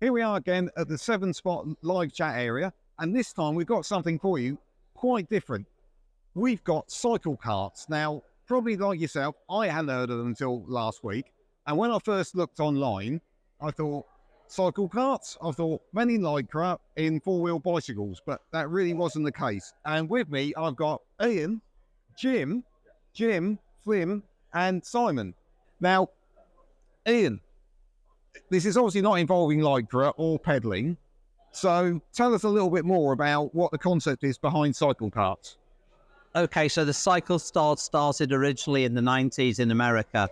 Here we are again at the 7-spot live chat area, and this time we've got something for you quite different. We've got Cyclekarts. Now, probably like yourself, I hadn't heard of them until last week, and when I first looked online, I thought, Cyclekarts? I thought, men in Lycra in four-wheel bicycles, but that really wasn't the case. And with me, I've got Ian, Jim, Flim, and Simon. Now, Ian, this is obviously not involving Lycra or pedaling, so tell us a little bit more about what the concept is behind Cyclekarts. Okay, so the cycle started originally in the 90s in America.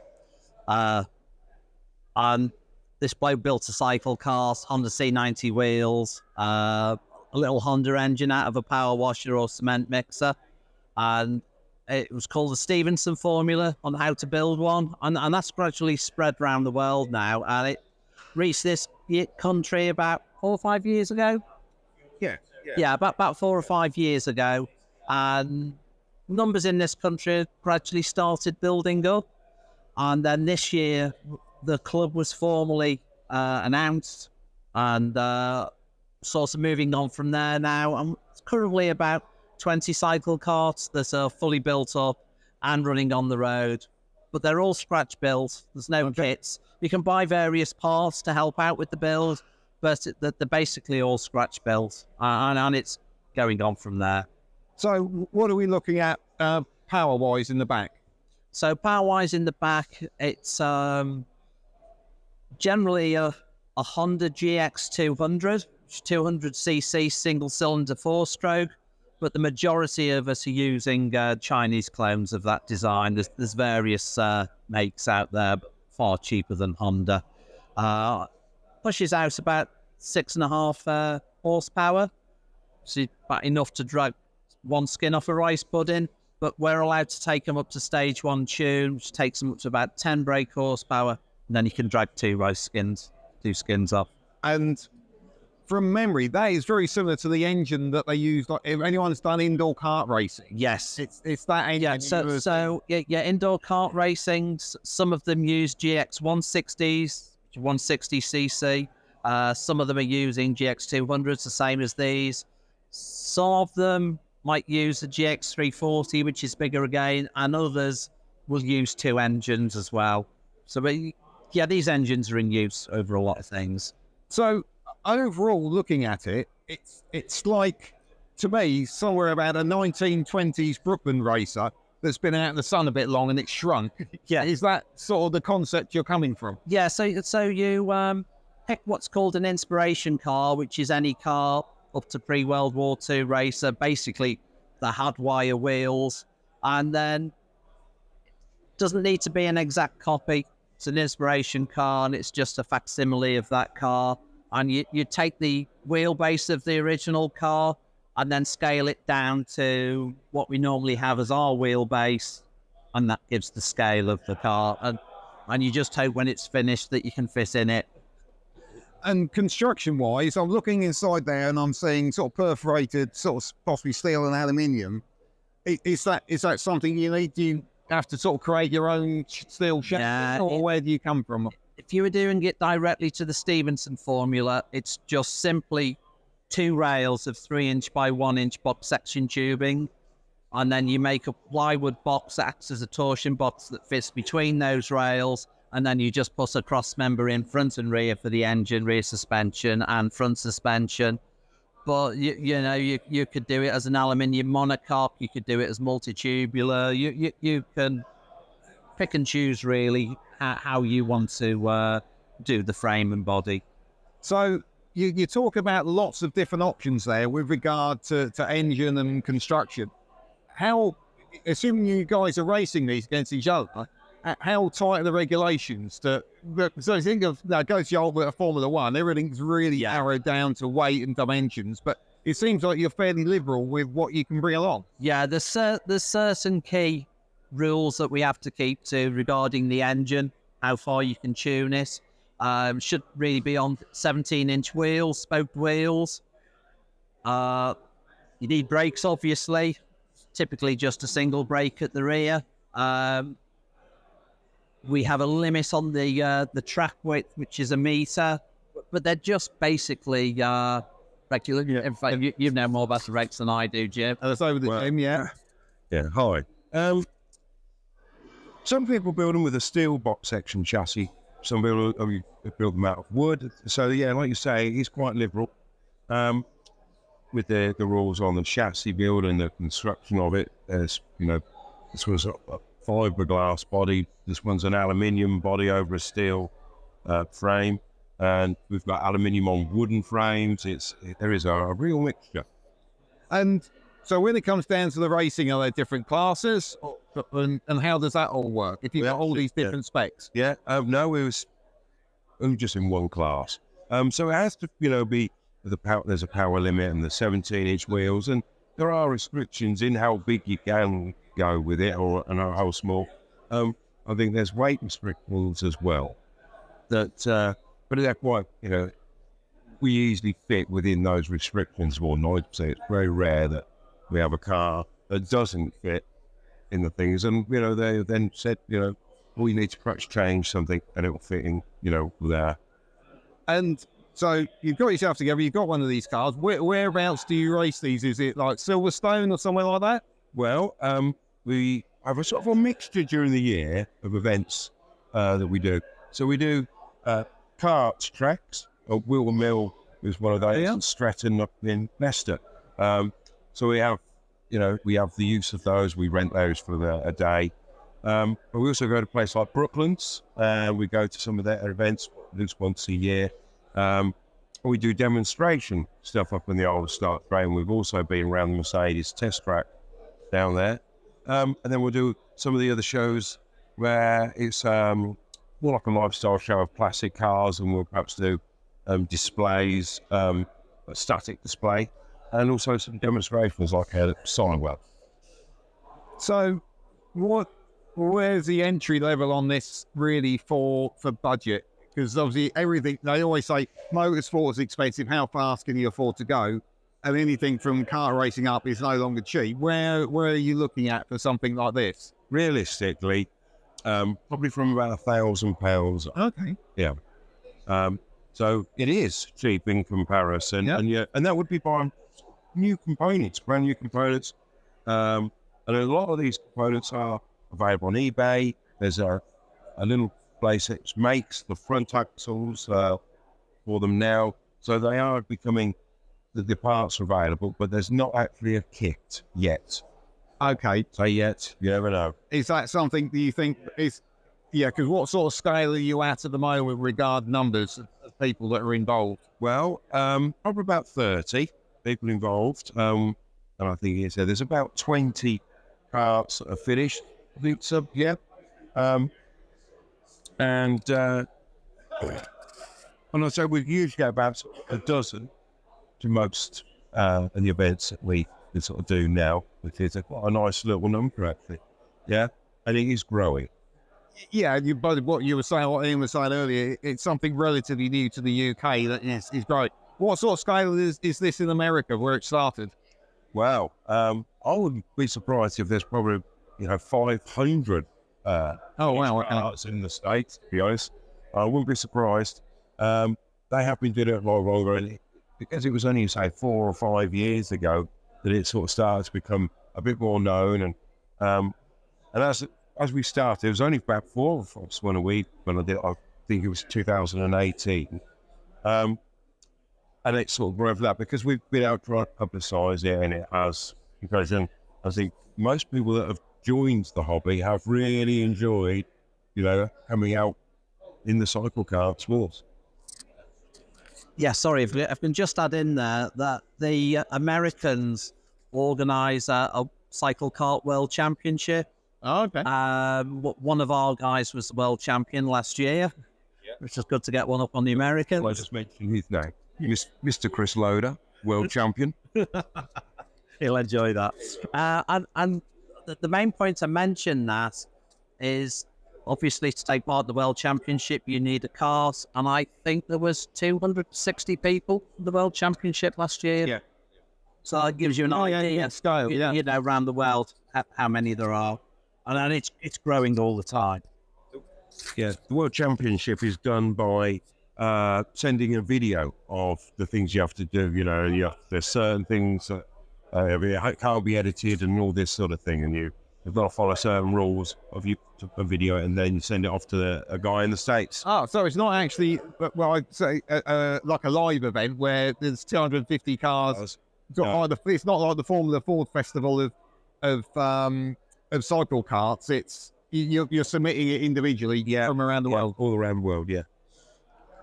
This bloke built a cycle car, Honda C90 wheels, a little Honda engine out of a power washer or cement mixer, and it was called the Stevenson formula on how to build one, and that's gradually spread around the world now, and it reached this country about 4 or 5 years ago. Yeah, about 4 or 5 years ago, and numbers in this country gradually started building up, and then this year the club was formally announced, and sort of moving on from there now. And it's currently about 20 cycle carts that are fully built up and running on the road, but they're all scratch built. There's no kits. You can buy various parts to help out with the build, but they're basically all scratch built, and it's going on from there. So what are we looking at power-wise in the back? So power-wise in the back, it's generally a Honda GX200, 200cc single-cylinder 4-stroke, but the majority of us are using Chinese clones of that design. There's various makes out there, but far cheaper than Honda. Pushes out about 6.5 horsepower, so about enough to drag one skin off a rice pudding, but we're allowed to take them up to stage 1 tune, which takes them up to about 10 brake horsepower, and then you can drag two skins off. And from memory, that is very similar to the engine that they use. Like, if anyone's done indoor kart racing, yes, it's that engine. Yeah, indoor kart racing. Some of them use GX 160s, 160cc. Some of them are using GX 200s, the same as these. Some of them might use the GX 340, which is bigger again, and others will use 2 engines as well. So, yeah, these engines are in use over a lot of things. So, overall, looking at it, it's like, to me, somewhere about a 1920s Brooklands racer that's been out in the sun a bit long and it's shrunk. Yeah. Is that sort of the concept you're coming from? Yeah, so you pick what's called an inspiration car, which is any car up to pre-World War II racer, basically the had wire wheels, and then doesn't need to be an exact copy. It's an inspiration car, and it's just a facsimile of that car. And you take the wheelbase of the original car and then scale it down to what we normally have as our wheelbase, and that gives the scale of the car. And you just hope when it's finished that you can fit in it. And construction-wise, I'm looking inside there and I'm seeing sort of perforated, sort of possibly steel and aluminium. Is that something you need? Do you have to sort of create your own steel chassis, or where do you come from? If you were doing it directly to the Stevenson formula, it's just simply 2 rails of 3-inch by 1-inch box section tubing, and then you make a plywood box that acts as a torsion box that fits between those rails, and then you just put a cross member in front and rear for the engine, rear suspension and front suspension. But you could do it as an aluminium monocoque, you could do it as multi-tubular. You can pick and choose really how you want to do the frame and body. So you talk about lots of different options there with regard to engine and construction. How, assuming you guys are racing these against each other, how tight are the regulations? So think of, now goes to your Formula One, everything's really narrowed down to weight and dimensions, but it seems like you're fairly liberal with what you can bring along. Yeah, there's certain key rules that we have to keep to regarding the engine, how far you can tune it. Should really be on 17-inch wheels, spoked wheels. You need brakes, obviously, typically just a single brake at the rear. We have a limit on the track width, which is 1 meter. but they're just basically regular. In fact, you know more about the regs than I do, Jim. That's over the gym, yeah. Yeah, hi. Some people build them with a steel box section chassis. Some people build them out of wood. So, yeah, like you say, it's quite liberal with the rules on the chassis build and the construction of it. There's, this one's a fiberglass body. This one's an aluminium body over a steel frame. And we've got aluminium on wooden frames. There is a real mixture. And so when it comes down to the racing, are there different classes? And how does that all work? If you've got all these different specs? Yeah, no, it was only just in one class. So it has to, be there's a power limit and the 17-inch wheels, and there are restrictions in how big you can go with it and how small. I think there's weight restrictions as well. But they're quite, we easily fit within those restrictions. Or 90%. It's very rare that we have a car that doesn't fit in the things, and they then said, you need to perhaps change something, and it'll fit in, there. And so you've got yourself together. You've got one of these cars. Whereabouts do you race these? Is it like Silverstone or somewhere like that? Well, we have a sort of a mixture during the year of events that we do. So we do karts tracks. Will Mill is one of those. Yeah. And Stratton up in Leicester. So we have. We have the use of those. We rent those for a day. But we also go to a place like Brooklands. We go to some of their events at least once a year. We do demonstration stuff up in the old start train. We've also been around the Mercedes test track down there. And then we'll do some of the other shows where it's more like a lifestyle show of classic cars, and we'll perhaps do displays, a static display, and also some demonstrations like a Silewell. So where's the entry level on this really for budget? Because obviously everything, they always say motorsport is expensive. How fast can you afford to go? And anything from car racing up is no longer cheap. Where are you looking at for something like this? Realistically, probably from about £1,000. Okay. Yeah. So it is cheap in comparison. Yeah. And that would be buying new components, brand new components. And a lot of these components are available on eBay. There's a little place that makes the front axles for them now. So they are becoming, the parts are available, but there's not actually a kit yet. Okay. Say yet, you never know. Is that something that you think is, because what sort of scale are you at the moment with regard numbers of people that are involved? Well, probably about 30 people involved. And I think there's about 20 parts that are finished. I think so, yeah. And I'd say we usually get about a dozen to most of the events that we sort of do now, which is quite a nice little number, actually. Yeah, and it is growing. Yeah, but what you were saying, what Ian was saying earlier, it's something relatively new to the UK that is growing. What sort of scale is this in America, where it started? Wow, I wouldn't be surprised if there's probably 500 parts in the States. To be honest, I wouldn't be surprised. They have been doing it a lot longer, and because it was only say 4 or 5 years ago that it sort of started to become a bit more known, and as we started, it was only about 4 of us when I did. I think it was 2018. And it's sort of grown for that because we've been out trying to publicise it, and it has. Because I think most people that have joined the hobby have really enjoyed, coming out in the cycle car sports. Yeah, sorry, if I can just add in there that the Americans organise a cycle kart world championship. Oh, okay. One of our guys was the world champion last year, which is good to get one up on the Americans. Well, I just mentioned his name. Mr. Chris Loader, world champion. He'll enjoy that. And the main point I mentioned that is obviously to take part in the World Championship, you need a cart. And I think there was 260 people in the World Championship last year. Yeah. So that gives you an idea, scale, around the world, how many there are. And it's growing all the time. Yeah, the World Championship is done by sending a video of the things you have to do. You know, there's certain things that it can't be edited and all this sort of thing, and you've got to follow certain rules of a video, and then you send it off to a guy in the States. Oh, so it's not actually, well, I'd say like a live event where there's 250 cars. No. It's not like the Formula Ford Festival of cycle carts. It's you're submitting it individually from around the world. All around the world, yeah.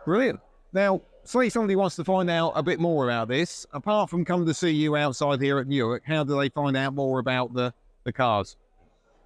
Brilliant. Now, say somebody wants to find out a bit more about this. Apart from come to see you outside here at Newark, how do they find out more about the cars?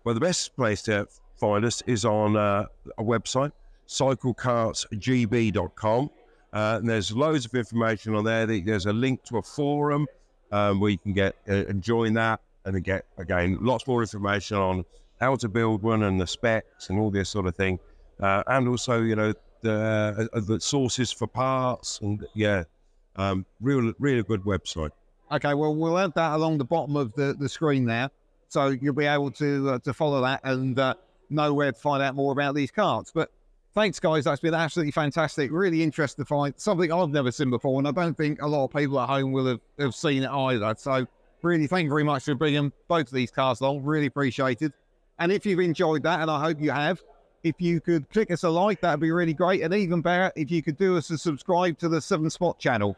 Well, the best place to find us is on a website, cyclekartsgb.com. And there's loads of information on there. There's a link to a forum where you can get and join that, and get, again, lots more information on how to build one and the specs and all this sort of thing. And also, you know, the sources for parts, and really good website. Okay, well, we'll add that along the bottom of the screen there, so you'll be able to follow that and know where to find out more about these carts. But thanks, guys. That's been absolutely fantastic. Really interesting to find something I've never seen before, and I don't think a lot of people at home will have seen it either. So really, thank you very much for bringing both of these cars along. Really appreciated. And if you've enjoyed that, and I hope you have, if you could click us a like, that'd be really great. And even better, if you could do us a subscribe to the 7 Spot channel.